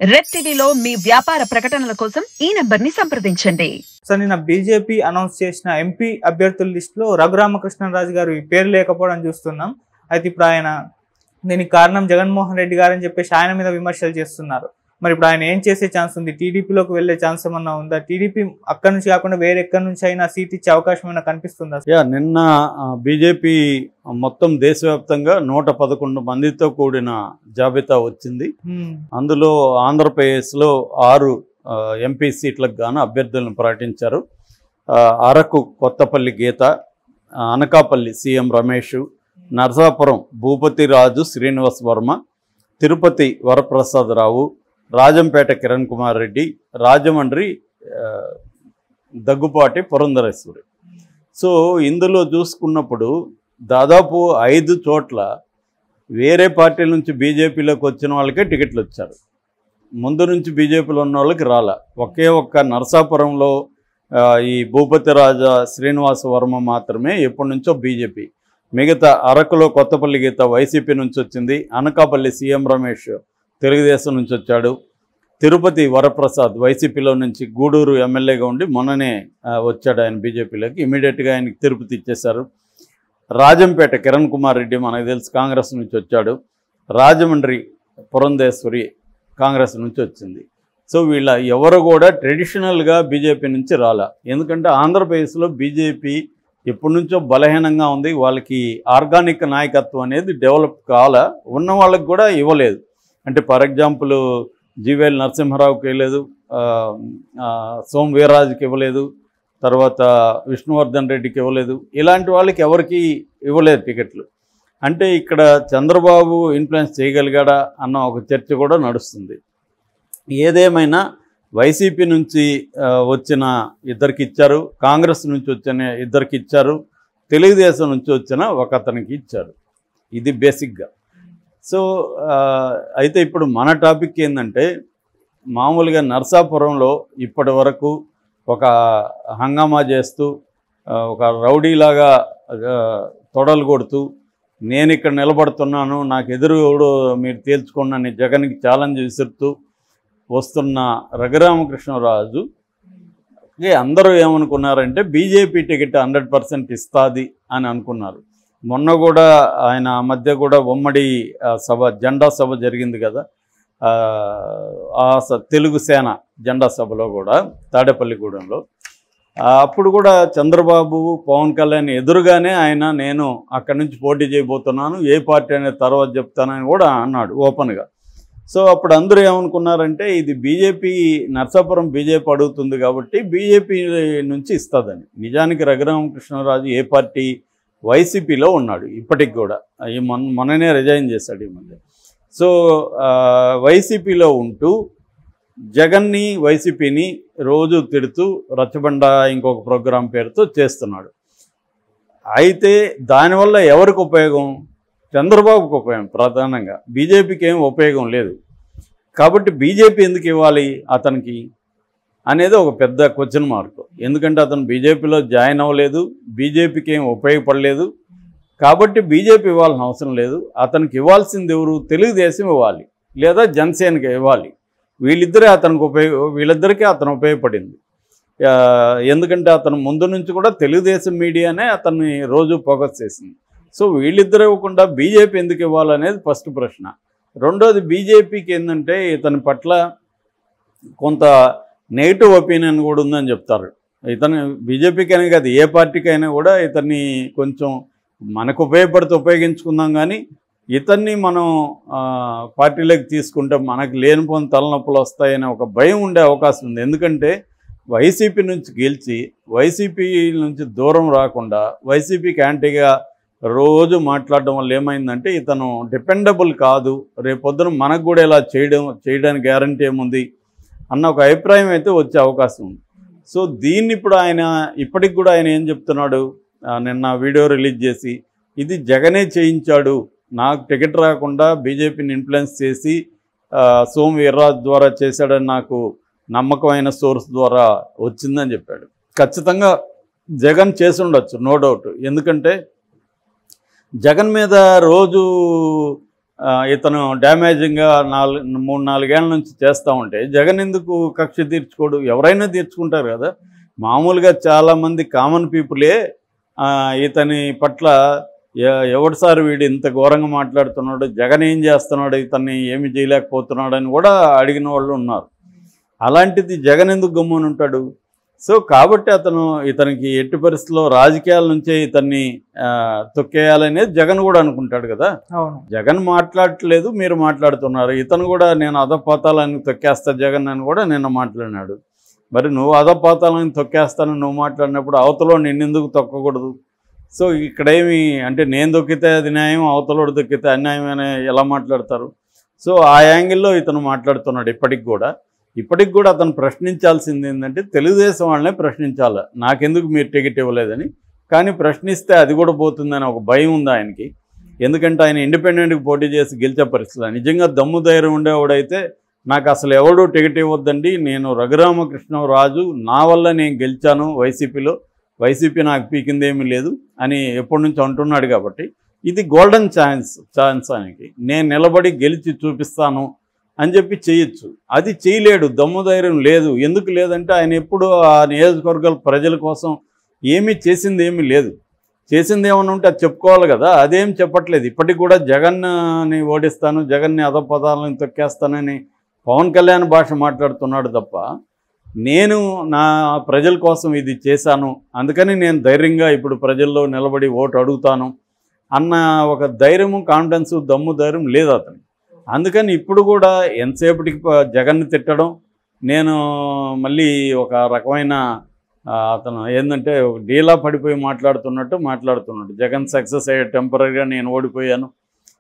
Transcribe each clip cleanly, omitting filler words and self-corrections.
Red టీవీలో మీ వ్యాపార ప్రకటనల కోసం ఈ నంబర్ని సంప్రదించండి. సార్, నిన్న బీజేపీ అనౌన్స్ చేసిన ఎంపీ అభ్యర్థుల లిస్టులో రఘురామకృష్ణరాజు గారు పేరు లేకపోవడం చూస్తున్నాం. అయితే ఇప్పుడు దీనికి కారణం జగన్మోహన్ రెడ్డి గారు అని చెప్పేసి ఆయన మీద విమర్శలు చేస్తున్నారు. మరి ఇప్పుడు ఆయన ఏం చేసే ఛాన్స్ ఉంది? టీడీపీలోకి వెళ్లే ఛాన్స్ ఏమన్నా ఉందా? టీడీపీ అక్కడి నుంచి కాకుండా వేరే ఎక్కడి నుంచి అయినా సీట్ ఇచ్చే అవకాశం ఏమైనా కనిపిస్తుందా? నిన్న బీజేపీ మొత్తం దేశవ్యాప్తంగా 111 మందితో కూడిన జాబితా వచ్చింది. అందులో ఆంధ్రప్రదేశ్లో 6 ఎంపీ సీట్లకు గాను అభ్యర్థులను ప్రకటించారు. అరకు కొత్తపల్లి గీత, అనకాపల్లి సీఎం రమేష్, నరసాపురం భూపతి రాజు శ్రీనివాస్ వర్మ, తిరుపతి వరప్రసాదరావు, రాజంపేట కిరణ్ కుమార్ రెడ్డి, రాజమండ్రి దగ్గుపాటి పురంధరేశ్వరి. సో ఇందులో చూసుకున్నప్పుడు దాదాపు 5 చోట్ల వేరే పార్టీల నుంచి బీజేపీలోకి వచ్చిన వాళ్ళకే టికెట్లు వచ్చారు. ముందు నుంచి బీజేపీలో ఉన్న వాళ్ళకి రాలా. ఒక్క నరసాపురంలో ఈ భూపతి రాజా శ్రీనివాస వర్మ మాత్రమే ఎప్పటి నుంచో బీజేపీ. మిగతా అరకులో కొత్తపల్లి గీత వైసీపీ నుంచి వచ్చింది. అనకాపల్లి సీఎం రమేష్ తెలుగుదేశం నుంచి వచ్చాడు. తిరుపతి వరప్రసాద్ వైసీపీలో నుంచి గూడూరు ఎమ్మెల్యేగా ఉండి మొన్ననే వచ్చాడు ఆయన బీజేపీలోకి. ఇమీడియట్గా ఆయనకి తిరుపతి ఇచ్చేశారు. రాజంపేట కిరణ్ కుమార్ రెడ్డి మనకు తెలుసు కాంగ్రెస్ నుంచి వచ్చాడు. రాజమండ్రి పురంధేశ్వరి కాంగ్రెస్ నుంచి వచ్చింది. సో వీళ్ళ ఎవరు కూడా ట్రెడిషనల్గా బీజేపీ నుంచి రాలా. ఎందుకంటే ఆంధ్రప్రదేశ్లో బీజేపీ ఎప్పటి నుంచో బలహీనంగా ఉంది. వాళ్ళకి ఆర్గానిక్ నాయకత్వం అనేది డెవలప్ కావాలా, ఉన్న వాళ్ళకి కూడా ఇవ్వలేదు. అంటే ఫర్ ఎగ్జాంపుల్ జీవేల్ నరసింహారావుకి ఇవ్వలేదు, సోమ్ వీర్రాజుకి ఇవ్వలేదు, తర్వాత విష్ణువర్ధన్ రెడ్డికి ఇవ్వలేదు. ఇలాంటి వాళ్ళకి ఎవరికి ఇవ్వలేదు టికెట్లు. అంటే ఇక్కడ చంద్రబాబు ఇన్ఫ్లుయెన్స్ చేయగలిగాడా అన్న ఒక చర్చ కూడా నడుస్తుంది. ఏదేమైనా వైసీపీ నుంచి వచ్చిన ఇద్దరికి ఇచ్చారు, కాంగ్రెస్ నుంచి వచ్చిన ఇద్దరికి ఇచ్చారు, తెలుగుదేశం నుంచి వచ్చిన ఒక అతనికి ఇచ్చారు. ఇది బేసిక్గా. సో అయితే ఇప్పుడు మన టాపిక్ ఏంటంటే, మామూలుగా నరసాపురంలో ఇప్పటి వరకు ఒక హంగామా చేస్తూ ఒక రౌడీలాగా తొడలు కొడుతూ నేను ఇక్కడ నిలబడుతున్నాను, నాకు ఎదురు మీరు తేల్చుకోండి అని జగన్కి ఛాలెంజ్ విసురుతూ వస్తున్న రఘురామకృష్ణరాజు అందరూ ఏమనుకున్నారంటే బీజేపీ టికెట్ 100% ఇస్తుంది అని అనుకున్నారు. మొన్న కూడా ఆయన మధ్య కూడా ఉమ్మడి సభ, జెండా సభ జరిగింది కదా, తెలుగు సేన జెండా సభలో కూడా తాడేపల్లిగూడెంలో. అప్పుడు కూడా చంద్రబాబు పవన్ కళ్యాణ్ ఎదురుగానే ఆయన నేను అక్కడి నుంచి పోటీ చేయబోతున్నాను, ఏ పార్టీ అనేది తర్వాత చెప్తానని కూడా అన్నాడు ఓపెన్గా. సో అప్పుడు అందరూ ఏమనుకున్నారంటే ఇది బీజేపీ, నరసాపురం బీజేపీ అడుగుతుంది కాబట్టి బీజేపీ నుంచి ఇస్తుందని. నిజానికి రఘురామకృష్ణరాజు ఏ పార్టీ, వైసీపీలో ఉన్నాడు ఇప్పటికి కూడా. మొన్ననే రిజైన్ చేశాడు ఈ మధ్య. సో వైసీపీలో ఉంటూ జగన్ని వైసీపీని రోజు తిడుతూ రచ్చబండ ఇంకొక ప్రోగ్రాం పేరుతో చేస్తున్నాడు. అయితే దానివల్ల ఎవరికి ఉపయోగం? చంద్రబాబుకు ఉపయోగం ప్రధానంగా, బీజేపీకి ఏం ఉపయోగం లేదు. కాబట్టి బీజేపీ ఎందుకు ఇవ్వాలి అతనికి అనేది ఒక పెద్ద క్వశ్చన్ మార్క్. ఎందుకంటే అతను బీజేపీలో జాయిన్ అవ్వలేదు, బీజేపీకి ఏం ఉపయోగపడలేదు. కాబట్టి బీజేపీ ఇవ్వాల్సిన అవసరం లేదు. అతనికి ఇవ్వాల్సింది ఎవరు? తెలుగుదేశం ఇవ్వాలి, లేదా జనసేనకి ఇవ్వాలి. వీళ్ళిద్దరికీ అతను ఉపయోగపడింది. ఎందుకంటే అతను ముందు నుంచి కూడా తెలుగుదేశం మీడియానే అతన్ని రోజు ఫోకస్ చేసింది. సో వీళ్ళిద్దరు ఇవ్వకుండా బీజేపీ ఎందుకు ఇవ్వాలనేది ఫస్ట్ ప్రశ్న. రెండోది, బీజేపీకి ఏంటంటే ఇతని పట్ల కొంత నెగిటివ్ ఒపీనియన్ కూడా ఉందని చెప్తారు. ఇతను బీజేపీకి అయినా కాదు, ఏ పార్టీకైనా కూడా ఇతన్ని కొంచెం మనకు ఉపయోగించుకుందాం, కానీ ఇతన్ని మనం పార్టీలోకి తీసుకుంటే మనకు లేనిపోని తలనొప్పులు వస్తాయనే ఒక భయం ఉండే అవకాశం ఉంది. ఎందుకంటే వైసీపీ నుంచి గెలిచి వైసీపీ నుంచి దూరం రాకుండా వైసీపీకి యాంటీగా రోజు మాట్లాడడం వల్ల ఏమైందంటే ఇతను డిపెండబుల్ కాదు, రేపొద్దున మనకు కూడా ఇలా చేయడానికి గ్యారంటీ ఏముంది అన్న ఒక అభిప్రాయం అయితే వచ్చే అవకాశం ఉంది. సో దీన్ని ఇప్పుడు ఇప్పటికి కూడా ఆయన ఏం చెప్తున్నాడు, నిన్న వీడియో రిలీజ్ చేసి ఇది జగనే చేయించాడు, నాకు టికెట్ రాకుండా బీజేపీని ఇన్ఫ్లుయెన్స్ చేసి సోమ్ వీర్రాజు ద్వారా చేశాడని నాకు నమ్మకమైన సోర్స్ ద్వారా వచ్చిందని చెప్పాడు. ఖచ్చితంగా జగన్ చేసి ఉండొచ్చు, నో డౌట్. ఎందుకంటే జగన్ మీద రోజు ఇతను డ్యామేజింగ్గా 3-4 ఏళ్ళ నుంచి చేస్తూ ఉంటే జగన్ ఎందుకు కక్ష తీర్చుకోడు? ఎవరైనా తీర్చుకుంటారు కదా. మామూలుగా చాలామంది కామన్ పీపులే ఇతని పట్ల ఎవడు సార్ వీడు ఇంత ఘోరంగా మాట్లాడుతున్నాడు, జగన్ ఏం చేస్తున్నాడు, ఇతన్ని ఏమి చేయలేకపోతున్నాడు అని కూడా అడిగిన వాళ్ళు ఉన్నారు. అలాంటిది జగన్ ఎందుకు గమ్మున ఉంటాడు? సో కాబట్టి ఇతనికి ఎట్టి పరిస్థితుల్లో రాజకీయాల నుంచే ఇతన్ని తొక్కేయాలనేది జగన్ కూడా అనుకుంటాడు కదా. జగన్ మాట్లాడట్లేదు, మీరు మాట్లాడుతున్నారు. ఇతను కూడా నేను అధపాతాలని తొక్కేస్తా జగన్ అని కూడా నిన్న మాట్లాడినాడు. మరి నువ్వు అధపాతాలని తొక్కేస్తాను నువ్వు మాట్లాడినప్పుడు అవతలో నిన్నెందుకు తొక్కకూడదు? సో ఇక్కడేమి అంటే నేను దొక్కితే అది న్యాయం, అవతలోడు దొక్కితే అన్యాయం అని ఎలా మాట్లాడతారు? సో ఆ యాంగిల్లో ఇతను మాట్లాడుతున్నాడు. ఇప్పటికి కూడా అతను ప్రశ్నించాల్సింది ఏంటంటే తెలుగుదేశం వాళ్ళనే ప్రశ్నించాలి, నాకెందుకు మీరు టికెట్ ఇవ్వలేదని. కానీ ప్రశ్నిస్తే అది కూడా పోతుందని ఒక భయం ఉంది ఆయనకి. ఎందుకంటే ఆయన ఇండిపెండెంట్కి పోటీ చేసి గెలిచే పరిస్థితి. నిజంగా దమ్ము ధైర్యం ఉండేవాడైతే నాకు అసలు ఎవడూ టికెట్ ఇవ్వద్దండి, నేను రఘురామకృష్ణరాజు నా వల్ల నేను గెలిచాను వైసీపీలో, వైసీపీ నాకు పీకిందేమీ లేదు అని ఎప్పటి నుంచి అంటున్నాడు. కాబట్టి ఇది గోల్డెన్ ఛాన్స్ ఆయనకి, నేను నిలబడి గెలిచి చూపిస్తాను అని చెప్పి చేయొచ్చు. అది చేయలేడు, దమ్ము ధైర్యం లేదు. ఎందుకు లేదంటే ఆయన ఎప్పుడు ఆ నియోజకవర్గాల ప్రజల కోసం ఏమీ చేసింది ఏమీ లేదు. చేసింది ఏమన్నా ఉంటే అది చెప్పుకోవాలి కదా, అదేం చెప్పట్లేదు. ఇప్పటికి కూడా జగన్ని ఓడిస్తాను, జగన్ని అధపదాలను తొక్కేస్తానని పవన్ కళ్యాణ్ భాష మాట్లాడుతున్నాడు తప్ప నేను నా ప్రజల కోసం ఇది చేశాను, అందుకని నేను ధైర్యంగా ఇప్పుడు ప్రజల్లో నిలబడి ఓటు అడుగుతాను అన్న ఒక ధైర్యము, కాన్ఫిడెన్సు, దమ్ము ధైర్యం లేదు అతనికి. అందుకని ఇప్పుడు కూడా ఎంతసేపటికి జగన్ని తిట్టడం, నేను మళ్ళీ ఒక రకమైన అతను ఏంటంటే డీలా పడిపోయి మాట్లాడుతున్నాడు. జగన్ సక్సెస్ అయ్యే టెంపరీగా నేను ఓడిపోయాను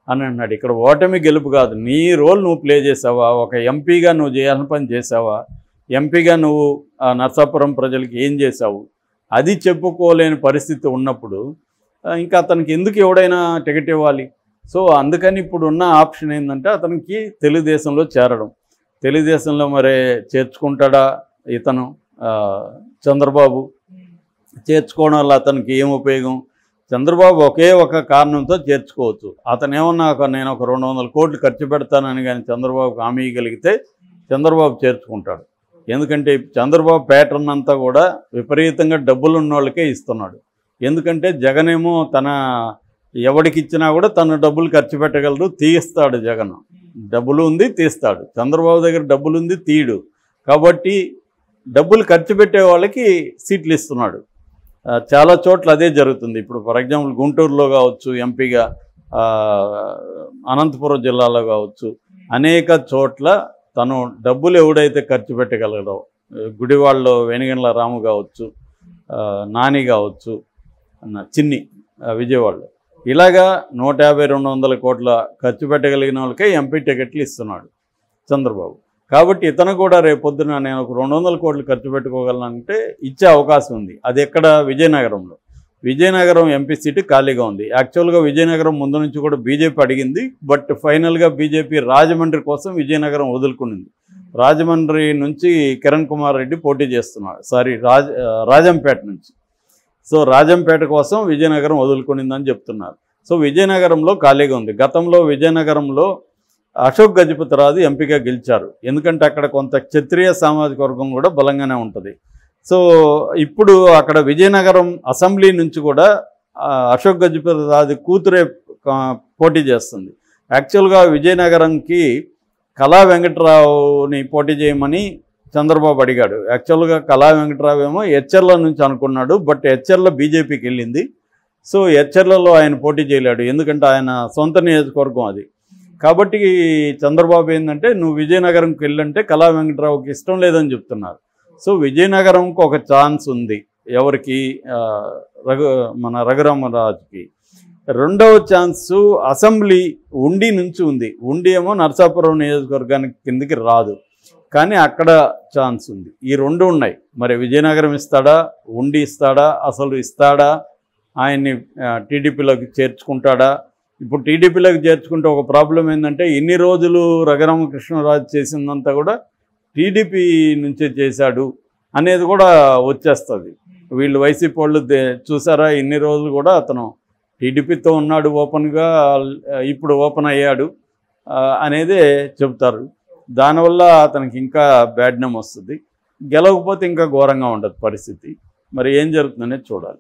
అని అన్నాడు. ఇక్కడ ఓటమి గెలుపు కాదు, నీ రోల్ నువ్వు ప్లే చేసావా, ఒక ఎంపీగా నువ్వు చేయాల్సిన పని చేసావా, ఎంపీగా నువ్వు నర్సాపురం ప్రజలకి ఏం చేసావు, అది చెప్పుకోలేని పరిస్థితి ఉన్నప్పుడు ఇంకా అతనికి ఎందుకు ఎవడైనా టికెట్ ఇవ్వాలి? సో అందుకని ఇప్పుడు ఉన్న ఆప్షన్ ఏంటంటే అతనికి తెలుగుదేశంలో చేరడం. తెలుగుదేశంలో మరి చేర్చుకుంటాడా ఇతను చంద్రబాబు? చేర్చుకోవడం వల్ల అతనికి ఏం ఉపయోగం? చంద్రబాబు ఒకే ఒక కారణంతో చేర్చుకోవచ్చు. అతను ఏమన్నా నేను ఒక 200 కోట్లు ఖర్చు పెడతానని కానీ చంద్రబాబుకు హామీ ఇవ్వగలిగితే చంద్రబాబు చేర్చుకుంటాడు. ఎందుకంటే చంద్రబాబు ప్యాటర్న్ అంతా కూడా విపరీతంగా డబ్బులు ఉన్న వాళ్ళకే ఇస్తున్నాడు. ఎందుకంటే జగన్ ఏమో తన ఎవడికి ఇచ్చినా కూడా తను డబ్బులు ఖర్చు పెట్టగలడు, తీస్తాడు. జగన్ డబ్బులు ఉంది తీస్తాడు, చంద్రబాబు దగ్గర డబ్బులు ఉంది తీయడు. కాబట్టి డబ్బులు ఖర్చు పెట్టే వాళ్ళకి సీట్లు ఇస్తున్నాడు. చాలా చోట్ల అదే జరుగుతుంది. ఇప్పుడు ఫర్ ఎగ్జాంపుల్ గుంటూరులో కావచ్చు ఎంపీగా, అనంతపురం జిల్లాలో కావచ్చు, అనేక చోట్ల తను డబ్బులు ఎవడైతే ఖర్చు పెట్టగలడో, గుడివాడలో వెనుగండ్ల రాము కావచ్చు, నాని కావచ్చు, చిన్ని విజయవాడలో, ఇలాగా 150-200 కోట్ల ఖర్చు పెట్టగలిగిన వాళ్ళకే ఎంపీ టికెట్లు ఇస్తున్నాడు చంద్రబాబు. కాబట్టి ఇతను కూడా రేపొద్దున నేను ఒక 200 కోట్లు ఖర్చు పెట్టుకోగలనంటే ఇచ్చే అవకాశం ఉంది. అది ఎక్కడ? విజయనగరంలో. విజయనగరం ఎంపీ సీటు ఖాళీగా ఉంది. యాక్చువల్గా విజయనగరం ముందు నుంచి కూడా బీజేపీ అడిగింది, బట్ ఫైనల్గా బీజేపీ రాజమండ్రి కోసం విజయనగరం వదులుకునింది. రాజమండ్రి నుంచి కిరణ్ కుమార్ రెడ్డి పోటీ చేస్తున్నాడు, రాజంపేట నుంచి. సో రాజంపేట కోసం విజయనగరం వదులుకునిందని చెప్తున్నారు. సో విజయనగరంలో ఖాళీగా ఉంది. గతంలో విజయనగరంలో అశోక్ గజపతిరాజు ఎంపీగా గెలిచారు. ఎందుకంటే అక్కడ కొంత క్షత్రియ సామాజిక వర్గం కూడా బలంగానే ఉంటుంది. సో ఇప్పుడు అక్కడ విజయనగరం అసెంబ్లీ నుంచి కూడా అశోక్ గజపతిరాజు కూతురే పోటీ చేస్తుంది. యాక్చువల్గా విజయనగరంకి కళా వెంకట్రావుని పోటీ చేయమని చంద్రబాబు అడిగాడు. యాక్చువల్గా కళా వెంకట్రావు ఏమో హెచ్ఎర్ల నుంచి అనుకున్నాడు, బట్ హెచ్ఎర్ల బీజేపీకి వెళ్ళింది. సో హెచ్ఎర్లలో ఆయన పోటీ చేయలేడు, ఎందుకంటే ఆయన సొంత నియోజకవర్గం అది. కాబట్టి చంద్రబాబు ఏంటంటే నువ్వు విజయనగరంకి వెళ్ళంటే కళా వెంకట్రావుకి ఇష్టం లేదని చెప్తున్నారు. సో విజయనగరంకి ఒక ఛాన్స్ ఉంది. ఎవరికి? మన రఘురామరాజుకి. రెండవ ఛాన్సు అసెంబ్లీ ఉండి నుంచి ఉంది. ఉండి ఏమో నర్సాపురం నియోజకవర్గానికి కిందికి రాదు, కానీ అక్కడ ఛాన్స్ ఉంది. ఈ రెండు ఉన్నాయి. మరి విజయనగరం ఇస్తాడా, ఉండి ఇస్తాడా, అసలు ఇస్తాడా, ఆయన్ని టీడీపీలోకి చేర్చుకుంటాడా? ఇప్పుడు టీడీపీలోకి చేర్చుకుంటే ఒక ప్రాబ్లం ఏంటంటే ఇన్ని రోజులు రఘురామకృష్ణరాజు చేసిందంతా కూడా టీడీపీ నుంచే చేశాడు అనేది కూడా వచ్చేస్తుంది. వీళ్ళు వైసీపీ వాళ్ళు చూసారా, ఇన్ని రోజులు కూడా అతను టీడీపీతో ఉన్నాడు ఓపెన్గా, ఇప్పుడు ఓపెన్ అయ్యాడు. అనేదే చెబుతారు. దానివల్ల అతనికి ఇంకా బ్యాడ్ నేమ్ వస్తుంది. గెలవకపోతే ఇంకా ఘోరంగా ఉండదు పరిస్థితి. మరి ఏం జరుగుతుందనేది చూడాలి.